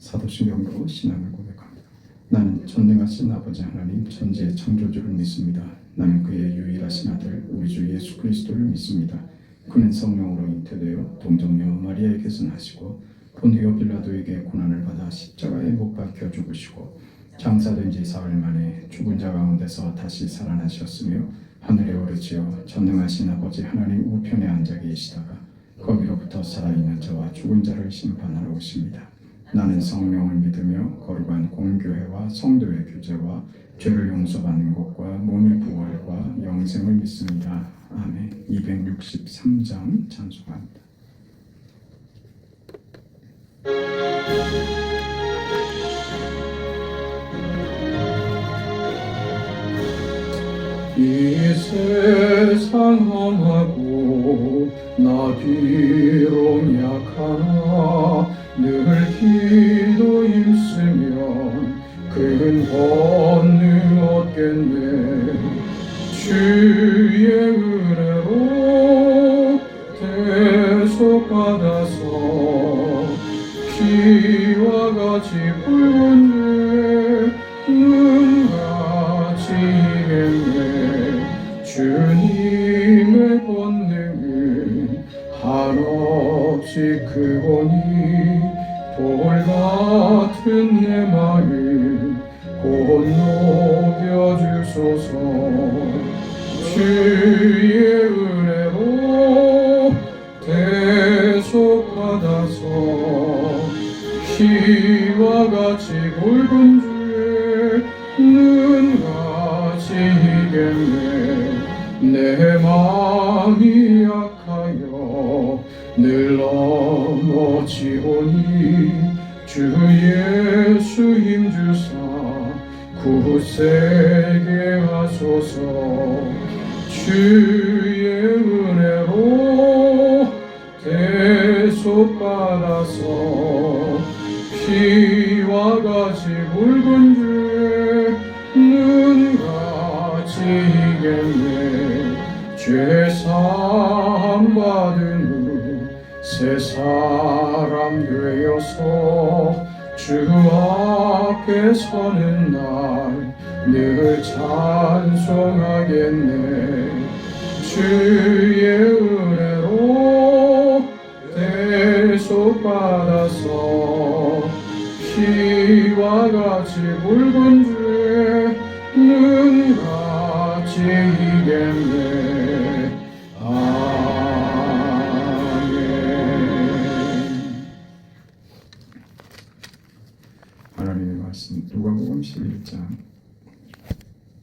사도신경으로 신앙을 고백합니다. 나는 전능하신 아버지 하나님 천지의 창조주를 믿습니다. 나는 그의 유일하신 아들 우리 주 예수 그리스도를 믿습니다. 그는 성령으로 잉태되어 동정녀 마리아에게서 나시고 본디오 빌라도에게 고난을 받아 십자가에 못 박혀 죽으시고 장사된 지 사흘 만에 죽은 자 가운데서 다시 살아나셨으며 하늘에 오르시어 전능하신 아버지 하나님 우편에 앉아 계시다가 거기로부터 살아있는 자와 죽은 자를 심판하러 오십니다. 나는 성령을 믿으며 거룩한 공교회와 성도의 교제와 죄를 용서받는 것과 몸의 부활과 영생을 믿습니다. 아멘. 263장 찬송합니다. 이 세상 험하고 나 비록 약하나 늘 기도 힘쓰면 큰 권능 얻겠네. 주의 은혜로 대속받아서 피와 같이 붉은 죄 눈같이 이겠네. 주님의 권능은 한없이 크오니 돌같은 내 마음 곧 녹여주소서. 주의 은혜로 대속받아서 피와 같이 붉은 죄 눈같이 이겠네. 내 마음이 약하여 늘 넘어지오니 주 예수 힘주사 굳세게 하소서. 주의 은혜로 대속받아서 피와 같이 붉은 죄 눈같이 이겠네. 죄 사함 받은 후 새 사람 되어서 주 앞에 서는 날 늘 찬송하겠네. 주의 은혜로 대속받아서 피와 같이 붉은 죄 눈같이 이겠네. 하나님의 말씀 누가복음 11장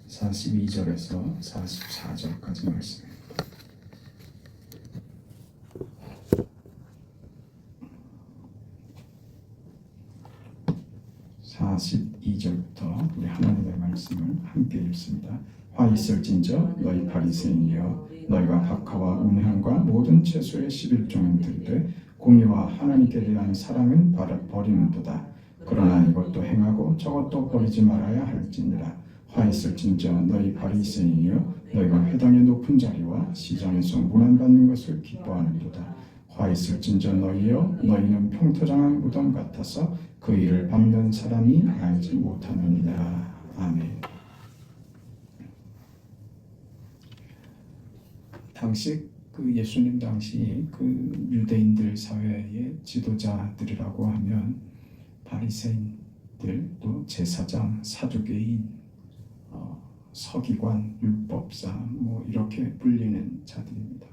42절에서 44절까지 말씀입니다. 우리 하나님의 말씀을 함께 읽습니다. 화 있을진저 너희 바리새인이여 너희가 박하와 음향과 모든 채소의 11종은 들되 공의와 하나님께 대한 사랑은 버리는도다. 그러나 이것도 행하고 저것도 버리지 말아야 할지니라. 화 있을진저 너희 바리새인이여 너희가 회당의 높은 자리와 시장에서 문안받는 것을 기뻐하는도다. 화 있을진저 너희여 너희는 평토장한 무덤 같아서 그 일을 밟는 사람이 알지 못하느니라. 아멘. 당시 예수님 당시 유대인들 사회의 지도자들이라고 하면 바리새인들, 또 제사장, 사두개인, 서기관, 율법사 이렇게 불리는 자들입니다.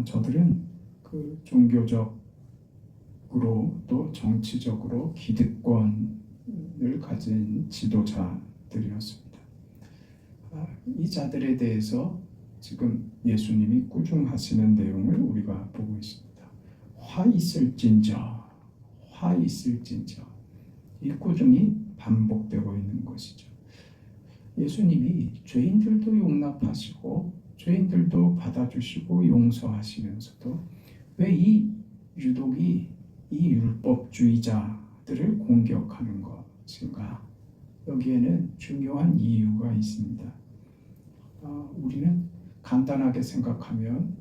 저들은 종교적으로 또 정치적으로 기득권을 가진 지도자들이었습니다. 이 자들에 대해서 지금 예수님이 꾸중하시는 내용을 우리가 보고 있습니다. 화 있을진저 이 꾸중이 반복되고 있는 것이죠. 예수님이 죄인들도 용납하시고 죄인들도 받아주시고 용서하시면서도 왜 유독이 이 율법주의자들을 공격하는 것인가? 여기에는 중요한 이유가 있습니다. 우리는 간단하게 생각하면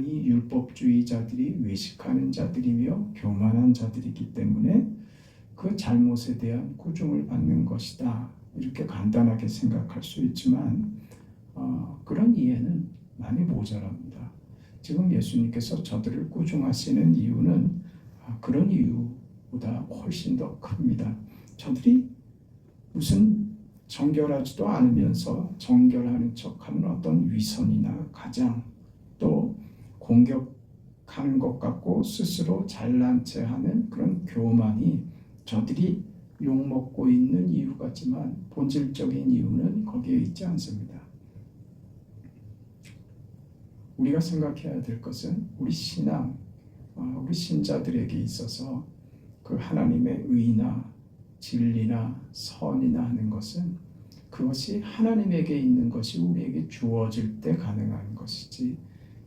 이 율법주의자들이 외식하는 자들이며 교만한 자들이기 때문에 그 잘못에 대한 꾸중을 받는 것이다. 이렇게 간단하게 생각할 수 있지만 그런 이해는 많이 모자랍니다. 지금 예수님께서 저들을 꾸중하시는 이유는 그런 이유보다 훨씬 더 큽니다. 저들이 무슨 정결하지도 않으면서 정결하는 척하는 어떤 위선이나 가장 또 공격하는 것 같고 스스로 잘난 체 하는 그런 교만이 저들이 욕먹고 있는 이유 같지만 본질적인 이유는 거기에 있지 않습니다. 우리가 생각해야 될 것은 우리 신앙, 우리 신자들에게 있어서 그 하나님의 의나 진리나 선이나 하는 것은 그것이 하나님에게 있는 것이 우리에게 주어질 때 가능한 것이지,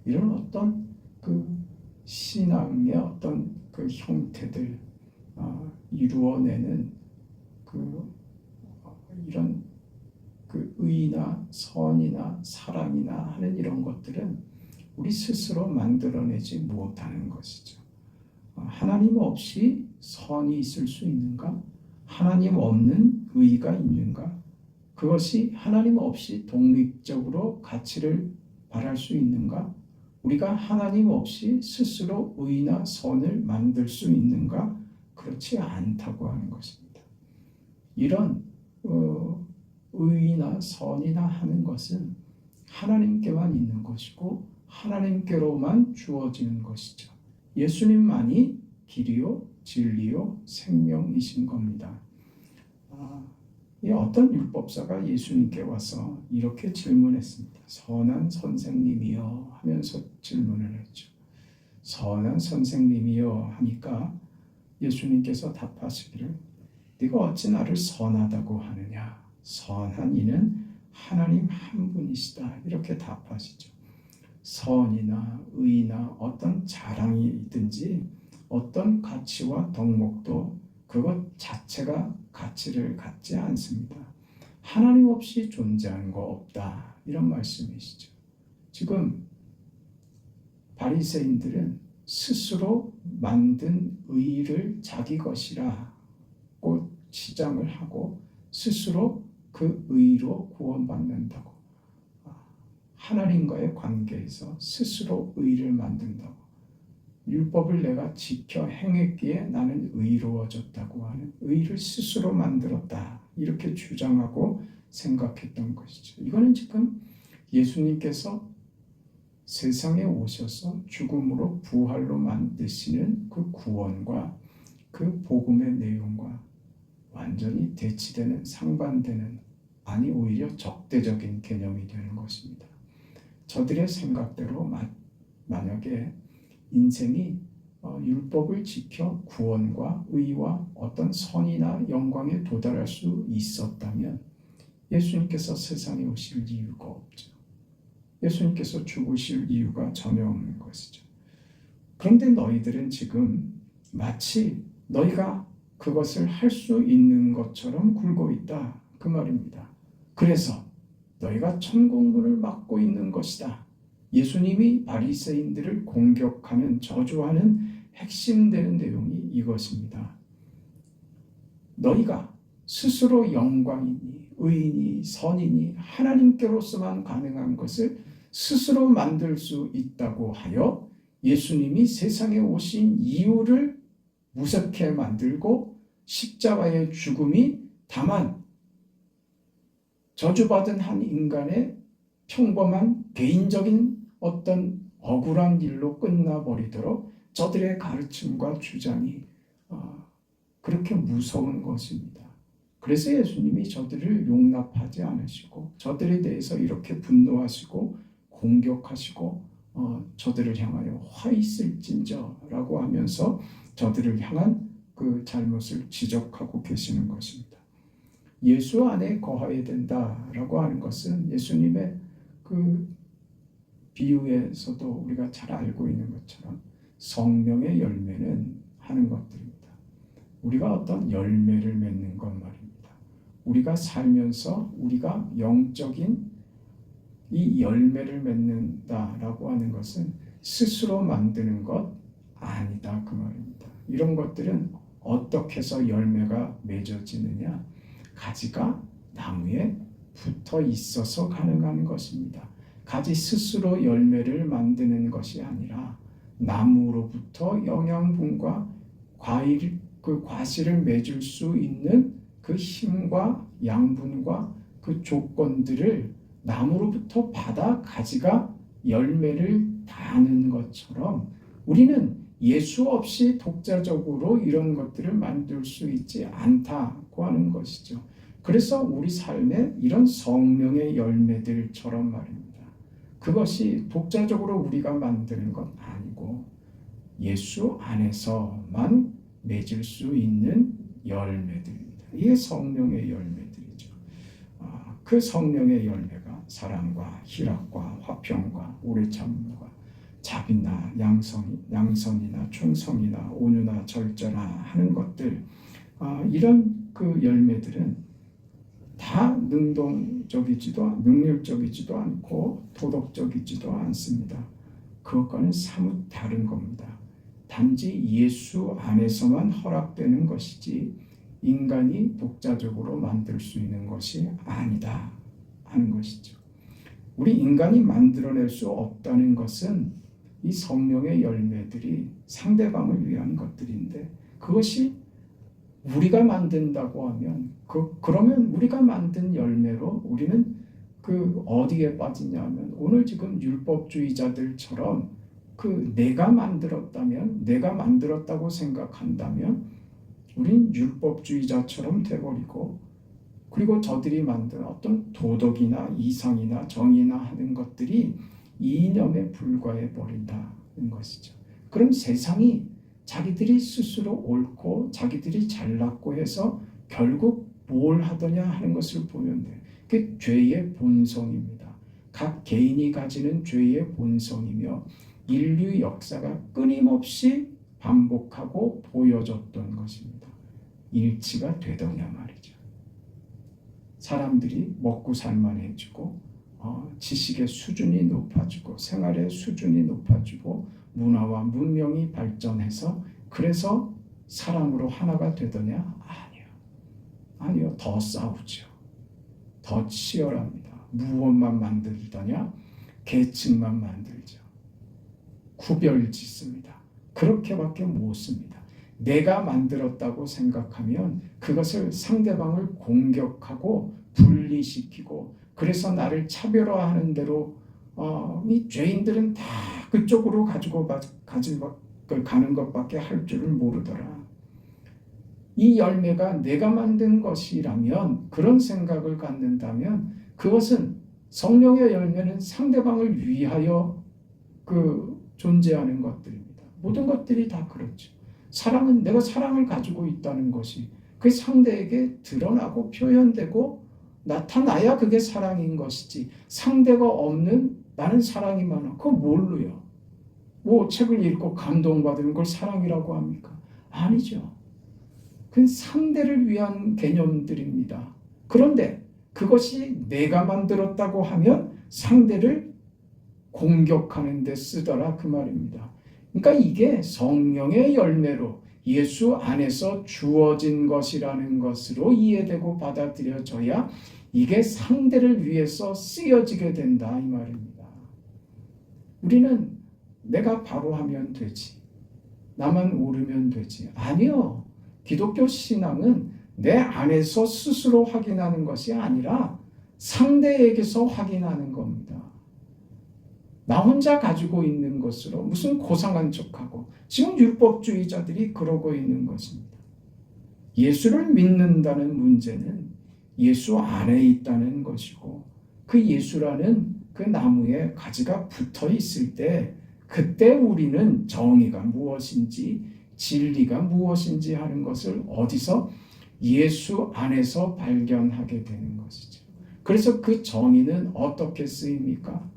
이런 어떤 그 신앙의 어떤 그 형태들 이루어내는 이런 그 의나 선이나 사랑이나 하는 이런 것들은 우리 스스로 만들어내지 못하는 것이죠. 하나님 없이 선이 있을 수 있는가? 하나님 없는 의가 있는가? 그것이 하나님 없이 독립적으로 가치를 발할 수 있는가? 우리가 하나님 없이 스스로 의나 선을 만들 수 있는가? 그렇지 않다고 하는 것입니다. 이런 의나 선이나 하는 것은 하나님께만 있는 것이고 하나님께로만 주어지는 것이죠. 예수님만이 길이요 진리요 생명이신 겁니다. 어떤 율법사가 예수님께 와서 이렇게 질문했습니다. 선한 선생님이여 하면서 질문을 했죠. 선한 선생님이여 하니까 예수님께서 답하시기를 네가 어찌 나를 선하다고 하느냐? 선한 이는 하나님 한 분이시다. 이렇게 답하시죠. 선이나 의나 어떤 자랑이 있든지 어떤 가치와 덕목도 그것 자체가 가치를 갖지 않습니다. 하나님 없이 존재하는 거 없다. 이런 말씀이시죠. 지금 바리새인들은 스스로 만든 의를 자기 것이라고 치장을 하고 스스로 그 의로 구원받는다고, 하나님과의 관계에서 스스로 의를 만든다고, 율법을 내가 지켜 행했기에 나는 의로워졌다고 하는 의를 스스로 만들었다, 이렇게 주장하고 생각했던 것이죠. 이거는 지금 예수님께서 세상에 오셔서 죽음으로 부활로 만드시는 그 구원과 그 복음의 내용과 완전히 대치되는, 상반되는, 아니 오히려 적대적인 개념이 되는 것입니다. 저들의 생각대로 만약에 인생이 율법을 지켜 구원과 의와 어떤 선이나 영광에 도달할 수 있었다면 예수님께서 세상에 오실 이유가 없죠. 예수님께서 죽으실 이유가 전혀 없는 것이죠. 그런데 너희들은 지금 마치 너희가 그것을 할 수 있는 것처럼 굴고 있다, 그 말입니다. 그래서 너희가 천국문을 막고 있는 것이다. 예수님이 바리새인들을 공격하는, 저주하는 핵심되는 내용이 이것입니다. 너희가 스스로 영광이니 의인이 선이니 하나님께로서만 가능한 것을 스스로 만들 수 있다고 하여 예수님이 세상에 오신 이유를 무섭게 만들고 십자가의 죽음이 다만 저주받은 한 인간의 평범한 개인적인 어떤 억울한 일로 끝나버리도록 저들의 가르침과 주장이 그렇게 무서운 것입니다. 그래서 예수님이 저들을 용납하지 않으시고 저들에 대해서 이렇게 분노하시고 공격하시고 저들을 향하여 화 있을진저라고 하면서 저들을 향한 그 잘못을 지적하고 계시는 것입니다. 예수 안에 거하야 된다라고 하는 것은 예수님의 그 비유에서도 우리가 잘 알고 있는 것처럼 성령의 열매는 하는 것들입니다. 우리가 어떤 열매를 맺는 것 말입니다. 우리가 살면서 우리가 영적인 이 열매를 맺는다라고 하는 것은 스스로 만드는 것 아니다, 그 말입니다. 이런 것들은 어떻게 해서 열매가 맺어지느냐? 가지가 나무에 붙어 있어서 가능한 것입니다. 가지 스스로 열매를 만드는 것이 아니라 나무로부터 영양분과 과실을 맺을 수 있는 그 힘과 양분과 그 조건들을 나무로부터 받아 가지가 열매를 다는 것처럼 우리는 예수 없이 독자적으로 이런 것들을 만들 수 있지 않다고 하는 것이죠. 그래서 우리 삶에 이런 성령의 열매들처럼 말입니다. 그것이 독자적으로 우리가 만드는 것 아니고 예수 안에서만 맺을 수 있는 열매들입니다. 이게 성령의 열매들이죠. 그 성령의 열매가 사랑과 희락과 화평과 오래 참음과 자비나 양선이나 충성이나 온유나 절제나 하는 것들, 이런 그 열매들은 다 능률적이지도 않고 도덕적이지도 않습니다. 그것과는 사뭇 다른 겁니다. 단지 예수 안에서만 허락되는 것이지 인간이 독자적으로 만들 수 있는 것이 아니다 하는 것이죠. 우리 인간이 만들어낼 수 없다는 것은 이 성령의 열매들이 상대방을 위한 것들인데, 그것이 우리가 만든다고 하면 그러면 우리가 만든 열매로 우리는 어디에 빠지냐면, 오늘 지금 율법주의자들처럼 내가 만들었다고 생각한다면 우린 율법주의자처럼 돼버리고, 그리고 저들이 만든 어떤 도덕이나 이상이나 정의나 하는 것들이 이념에 불과해 버린다는 것이죠. 그럼 세상이 자기들이 스스로 옳고 자기들이 잘났고 해서 결국 뭘 하더냐 하는 것을 보면 돼요. 그게 죄의 본성입니다. 각 개인이 가지는 죄의 본성이며 인류 역사가 끊임없이 반복하고 보여줬던 것입니다. 일치가 되더냐 말이죠. 사람들이 먹고 살만해지고 지식의 수준이 높아지고 생활의 수준이 높아지고 문화와 문명이 발전해서 그래서 사람으로 하나가 되더냐? 아니요. 더 싸우죠. 더 치열합니다. 무엇만 만들더냐? 계층만 만들죠. 구별 짓습니다. 그렇게밖에 못 씁니다. 내가 만들었다고 생각하면 그것을 상대방을 공격하고 분리시키고, 그래서 나를 차별화하는 대로 이 죄인들은 다 그쪽으로 가지고 가는 것밖에 할 줄을 모르더라. 이 열매가 내가 만든 것이라면, 그런 생각을 갖는다면, 그것은 성령의 열매는 상대방을 위하여 존재하는 것들입니다. 모든 것들이 다 그렇죠. 사랑은 내가 사랑을 가지고 있다는 것이 그 상대에게 드러나고 표현되고 나타나야 그게 사랑인 것이지, 상대가 없는 나는 사랑이 많아, 그거 뭘로요? 책을 읽고 감동받는 걸 사랑이라고 합니까? 아니죠. 그건 상대를 위한 개념들입니다. 그런데 그것이 내가 만들었다고 하면 상대를 공격하는 데 쓰더라 그 말입니다. 그러니까 이게 성령의 열매로 예수 안에서 주어진 것이라는 것으로 이해되고 받아들여져야 이게 상대를 위해서 쓰여지게 된다 이 말입니다. 우리는 내가 바로 하면 되지, 나만 옳으면 되지. 아니요. 기독교 신앙은 내 안에서 스스로 확인하는 것이 아니라 상대에게서 확인하는 겁니다. 나 혼자 가지고 있는 것으로 무슨 고상한 척하고, 지금 율법주의자들이 그러고 있는 것입니다. 예수를 믿는다는 문제는 예수 안에 있다는 것이고, 그 예수라는 그 나무에 가지가 붙어 있을 때 그때 우리는 정의가 무엇인지 진리가 무엇인지 하는 것을 어디서? 예수 안에서 발견하게 되는 것이죠. 그래서 그 정의는 어떻게 쓰입니까?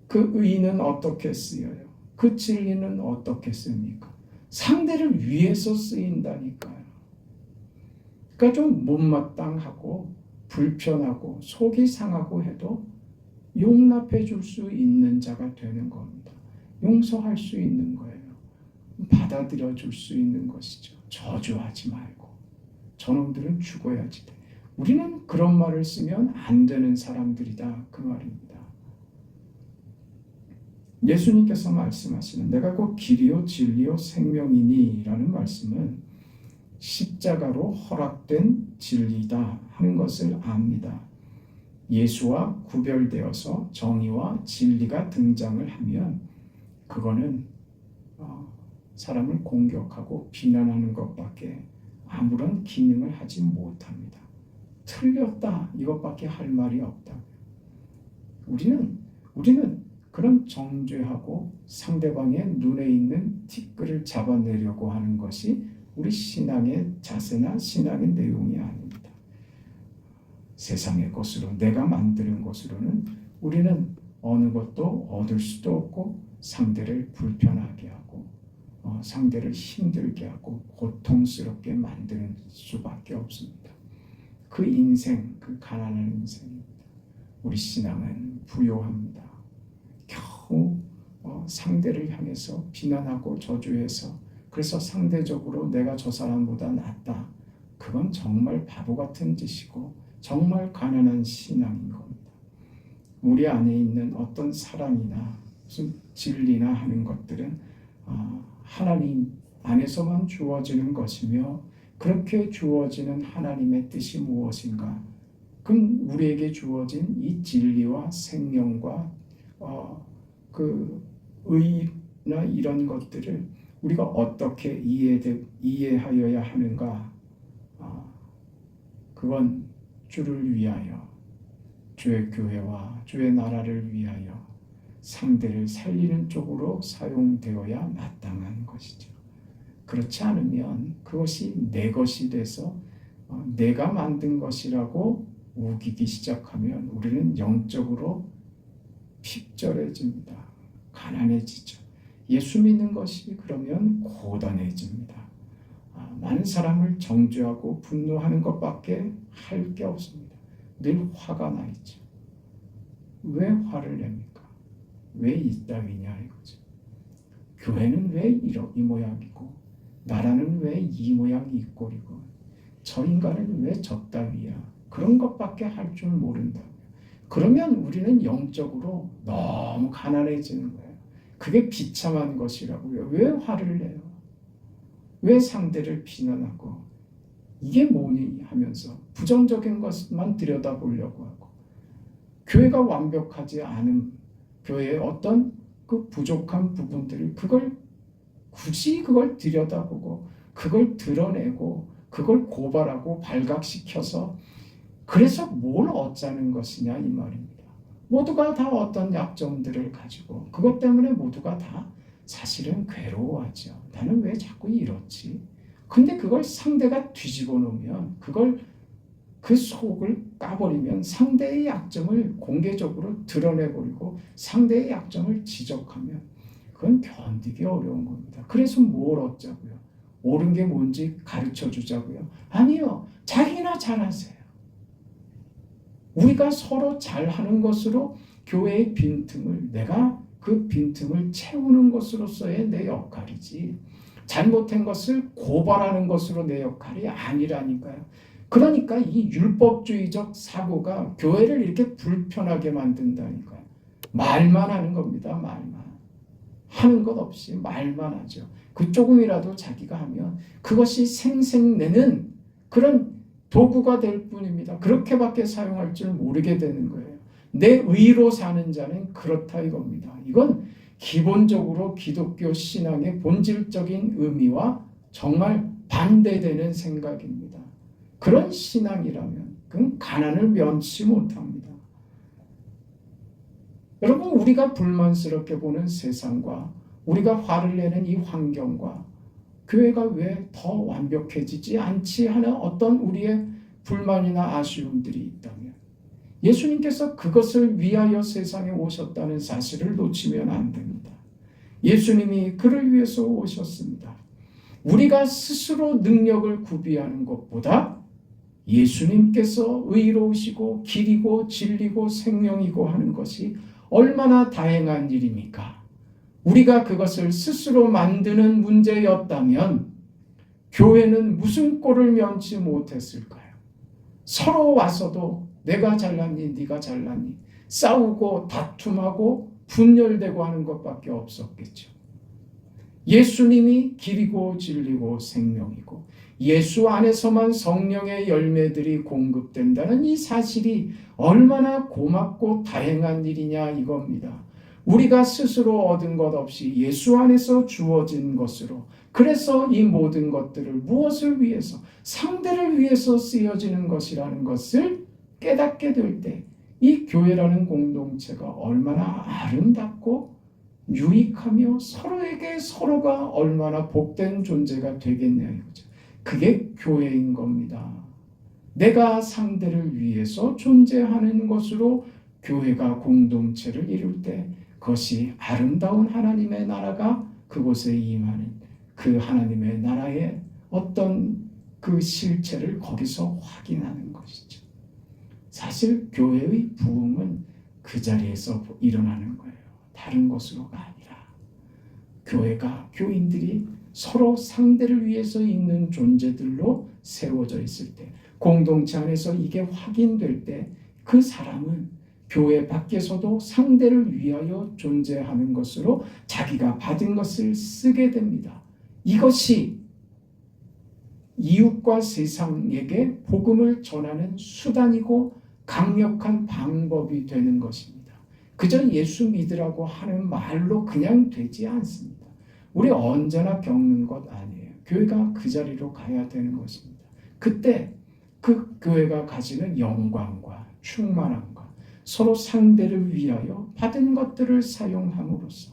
그 의는 어떻게 쓰여요? 그 진리는 어떻게 씁니까? 상대를 위해서 쓰인다니까요. 그러니까 좀 못마땅하고 불편하고 속이 상하고 해도 용납해 줄 수 있는 자가 되는 겁니다. 용서할 수 있는 거예요. 받아들여 줄 수 있는 것이죠. 저주하지 말고 저놈들은 죽어야지 돼. 우리는 그런 말을 쓰면 안 되는 사람들이다 그 말입니다. 예수님께서 말씀하시는 내가 곧 길이요 진리요 생명이니 라는 말씀은 십자가로 허락된 진리다 하는 것을 압니다. 예수와 구별되어서 정의와 진리가 등장을 하면 그거는 사람을 공격하고 비난하는 것밖에 아무런 기능을 하지 못합니다. 틀렸다 이것밖에 할 말이 없다. 우리는 그런 정죄하고 상대방의 눈에 있는 티끌을 잡아내려고 하는 것이 우리 신앙의 자세나 신앙의 내용이 아닙니다. 세상의 것으로 내가 만드는 것으로는 우리는 어느 것도 얻을 수도 없고 상대를 불편하게 하고 상대를 힘들게 하고 고통스럽게 만드는 수밖에 없습니다. 그 인생, 그 가난한 인생입니다. 우리 신앙은 부요합니다. 겨우 상대를 향해서 비난하고 저주해서 그래서 상대적으로 내가 저 사람보다 낫다. 그건 정말 바보 같은 짓이고 정말 가난한 신앙인 겁니다. 우리 안에 있는 어떤 사랑이나 무슨 진리나 하는 것들은 하나님 안에서만 주어지는 것이며 그렇게 주어지는 하나님의 뜻이 무엇인가? 그럼 우리에게 주어진 이 진리와 생명과 그 의나 이런 것들을 우리가 어떻게 이해하여야 하는가? 그건 주를 위하여, 주의 교회와 주의 나라를 위하여 상대를 살리는 쪽으로 사용되어야 마땅한 것이죠. 그렇지 않으면 그것이 내 것이 돼서 내가 만든 것이라고 우기기 시작하면 우리는 영적으로 핍절해집니다. 가난해지죠. 예수 믿는 것이 그러면 고단해집니다. 많은 사람을 정죄하고 분노하는 것밖에 할 게 없습니다. 늘 화가 나 있죠. 왜 화를 냅니까? 왜 이따위냐 이거죠. 교회는 왜 이 모양이고 나라는 왜 이 모양 이 꼴이고 저 인간은 왜 저 따위야. 그런 것밖에 할 줄 모른다고요. 그러면 우리는 영적으로 너무 가난해지는 거예요. 그게 비참한 것이라고요. 왜 화를 내요? 왜 상대를 비난하고 이게 뭐니 하면서 부정적인 것만 들여다보려고 하고 교회가 완벽하지 않은 교회의 어떤 그 부족한 부분들을 굳이 그걸 들여다보고 그걸 드러내고 그걸 고발하고 발각시켜서 그래서 뭘 얻자는 것이냐 이 말입니다. 모두가 다 어떤 약점들을 가지고 그것 때문에 모두가 다 사실은 괴로워하죠. 나는 왜 자꾸 이렇지? 근데 그걸 상대가 뒤집어 놓으면 그 속을 까버리면 상대의 약점을 공개적으로 드러내버리고 상대의 약점을 지적하면 그건 견디기 어려운 겁니다. 그래서 뭘 얻자고요? 옳은 게 뭔지 가르쳐 주자고요? 아니요. 자기나 잘하세요. 우리가 서로 잘하는 것으로 교회의 빈틈을 내가 그 빈틈을 채우는 것으로서의 내 역할이지 잘못된 것을 고발하는 것으로 내 역할이 아니라니까요. 그러니까 이 율법주의적 사고가 교회를 이렇게 불편하게 만든다니까요. 말만 하는 겁니다. 말만. 하는 것 없이 말만 하죠. 그 조금이라도 자기가 하면 그것이 생색내는 그런 도구가 될 뿐입니다. 그렇게밖에 사용할 줄 모르게 되는 거예요. 내 의로 사는 자는 그렇다 이겁니다. 이건 기본적으로 기독교 신앙의 본질적인 의미와 정말 반대되는 생각입니다. 그런 신앙이라면 그건 가난을 면치 못합니다. 여러분 우리가 불만스럽게 보는 세상과 우리가 화를 내는 이 환경과 교회가 왜 더 완벽해지지 않지 하는 어떤 우리의 불만이나 아쉬움들이 있다면 예수님께서 그것을 위하여 세상에 오셨다는 사실을 놓치면 안 됩니다. 예수님이 그를 위해서 오셨습니다. 우리가 스스로 능력을 구비하는 것보다 예수님께서 의로우시고 길이고 진리고 생명이고 하는 것이 얼마나 다행한 일입니까? 우리가 그것을 스스로 만드는 문제였다면 교회는 무슨 꼴을 면치 못했을까요? 서로 와서도 내가 잘났니 네가 잘났니 싸우고 다툼하고 분열되고 하는 것밖에 없었겠죠. 예수님이 길이고 진리고 생명이고 예수 안에서만 성령의 열매들이 공급된다는 이 사실이 얼마나 고맙고 다행한 일이냐 이겁니다. 우리가 스스로 얻은 것 없이 예수 안에서 주어진 것으로, 그래서 이 모든 것들을 무엇을 위해서? 상대를 위해서 쓰여지는 것이라는 것을 깨닫게 될 때 이 교회라는 공동체가 얼마나 아름답고 유익하며 서로에게 서로가 얼마나 복된 존재가 되겠냐 이거죠. 그게 교회인 겁니다. 내가 상대를 위해서 존재하는 것으로 교회가 공동체를 이룰 때 그것이 아름다운 하나님의 나라가 그곳에 임하는 그 하나님의 나라의 어떤 그 실체를 거기서 확인하는 것이죠. 사실 교회의 부흥은 그 자리에서 일어나는 거예요. 다른 것으로가 아니라 교회가 교인들이 서로 상대를 위해서 있는 존재들로 세워져 있을 때, 공동체 안에서 이게 확인될 때 그 사람은 교회 밖에서도 상대를 위하여 존재하는 것으로 자기가 받은 것을 쓰게 됩니다. 이것이 이웃과 세상에게 복음을 전하는 수단이고 강력한 방법이 되는 것입니다. 그저 예수 믿으라고 하는 말로 그냥 되지 않습니다. 우리 언제나 겪는 것 아니에요. 교회가 그 자리로 가야 되는 것입니다. 그때 그 교회가 가지는 영광과 충만함과 서로 상대를 위하여 받은 것들을 사용함으로써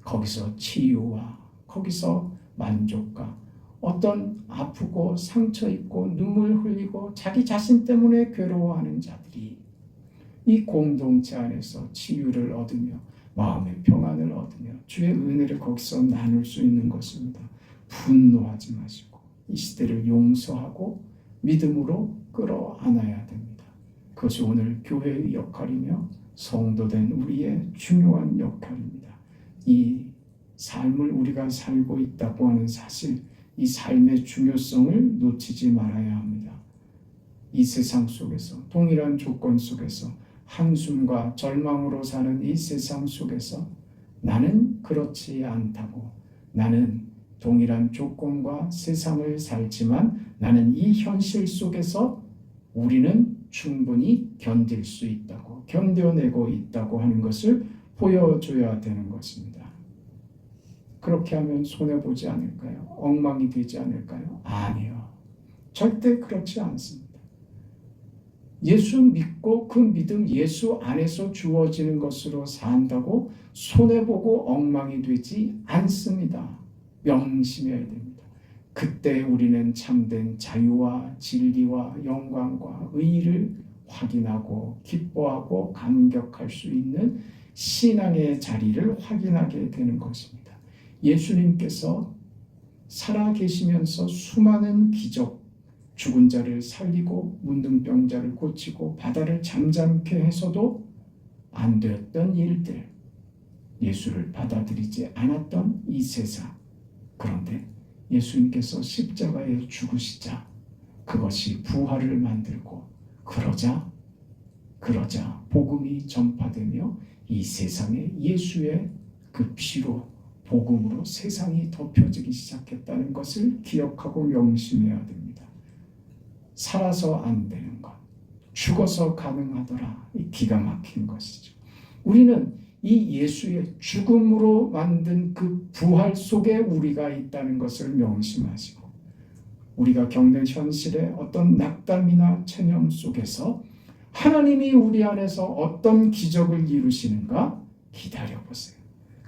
거기서 치유와 거기서 만족과 어떤 아프고 상처 입고 눈물 흘리고 자기 자신 때문에 괴로워하는 자들이 이 공동체 안에서 치유를 얻으며 마음의 평안을 얻으며 주의 은혜를 거기서 나눌 수 있는 것입니다. 분노하지 마시고 이 시대를 용서하고 믿음으로 끌어안아야 됩니다. 그것이 오늘 교회의 역할이며 성도된 우리의 중요한 역할입니다. 이 삶을 우리가 살고 있다고 하는 사실, 이 삶의 중요성을 놓치지 말아야 합니다. 이 세상 속에서, 동일한 조건 속에서 한숨과 절망으로 사는 이 세상 속에서 나는 그렇지 않다고, 나는 동일한 조건과 세상을 살지만 나는 이 현실 속에서 우리는 충분히 견딜 수 있다고, 견뎌내고 있다고 하는 것을 보여줘야 되는 것입니다. 그렇게 하면 손해보지 않을까요? 엉망이 되지 않을까요? 아니요. 절대 그렇지 않습니다. 예수 믿고 그 믿음 예수 안에서 주어지는 것으로 산다고 손해보고 엉망이 되지 않습니다. 명심해야 됩니다. 그때 우리는 참된 자유와 진리와 영광과 의의를 확인하고 기뻐하고 감격할 수 있는 신앙의 자리를 확인하게 되는 것입니다. 예수님께서 살아계시면서 수많은 기적, 죽은 자를 살리고 문둥병자를 고치고 바다를 잠잠케 해서도 안 되었던 일들, 예수를 받아들이지 않았던 이 세상, 그런데 예수님께서 십자가에 죽으시자 그것이 부활을 만들고 그러자 복음이 전파되며 이 세상에 예수의 그 피로 복음으로 세상이 덮여지기 시작했다는 것을 기억하고 명심해야 됩니다. 살아서 안 되는 것, 죽어서 가능하더라. 이 기가 막힌 것이죠. 우리는 이 예수의 죽음으로 만든 그 부활 속에 우리가 있다는 것을 명심하시고, 우리가 겪는 현실의 어떤 낙담이나 체념 속에서 하나님이 우리 안에서 어떤 기적을 이루시는가 기다려보세요.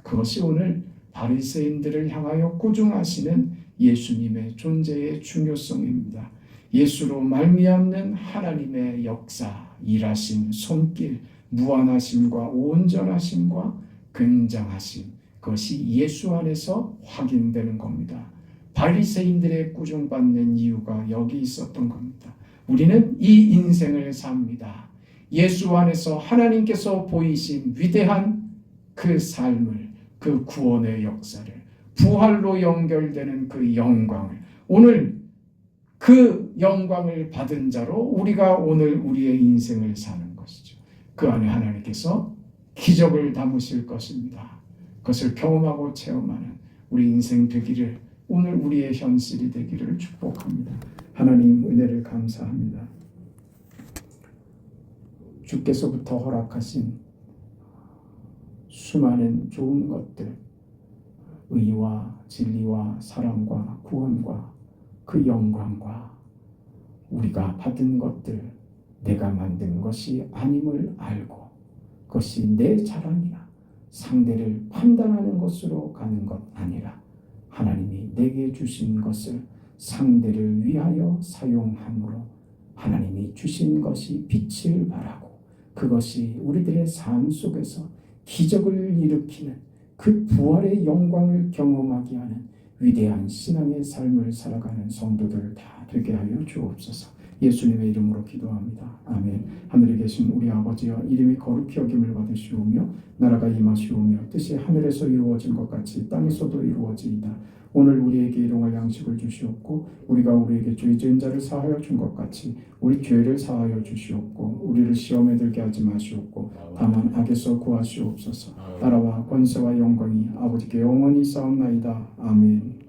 그것이 오늘 바리새인들을 향하여 꾸중하시는 예수님의 존재의 중요성입니다. 예수로 말미암는 하나님의 역사, 일하심, 손길, 무한하심과 온전하심과 굉장하심, 그것이 예수 안에서 확인되는 겁니다. 바리새인들의 꾸중받는 이유가 여기 있었던 겁니다. 우리는 이 인생을 삽니다. 예수 안에서 하나님께서 보이신 위대한 그 삶을, 그 구원의 역사를, 부활로 연결되는 그 영광을, 오늘 그 영광을 받은 자로 우리가 오늘 우리의 인생을 사는 것이죠. 그 안에 하나님께서 기적을 담으실 것입니다. 그것을 경험하고 체험하는 우리 인생 되기를, 오늘 우리의 현실이 되기를 축복합니다. 하나님 은혜를 감사합니다. 주께서부터 허락하신 수많은 좋은 것들, 의와 진리와 사랑과 구원과 그 영광과 우리가 받은 것들, 내가 만든 것이 아님을 알고 그것이 내 자랑이나 상대를 판단하는 것으로 가는 것 아니라 하나님이 내게 주신 것을 상대를 위하여 사용함으로 하나님이 주신 것이 빛을 발하고 그것이 우리들의 삶 속에서 기적을 일으키는 그 부활의 영광을 경험하게 하는 위대한 신앙의 삶을 살아가는 성도들 다 되게 하여 주옵소서. 예수님의 이름으로 기도합니다. 아멘. 하늘에 계신 우리 아버지여, 이름이 거룩히 여김을 받으시오며 나라가 임하시오며 뜻이 하늘에서 이루어진 것 같이 땅에서도 이루어지이다. 오늘 우리에게 일용할 양식을 주시옵고 우리가 우리에게 죄 지은 자를 사하여 준 것 같이 우리 죄를 사하여 주시옵고 우리를 시험에 들게 하지 마시옵고 다만 악에서 구하시옵소서. 나라와 권세와 영광이 아버지께 영원히 싸움나이다. 아멘.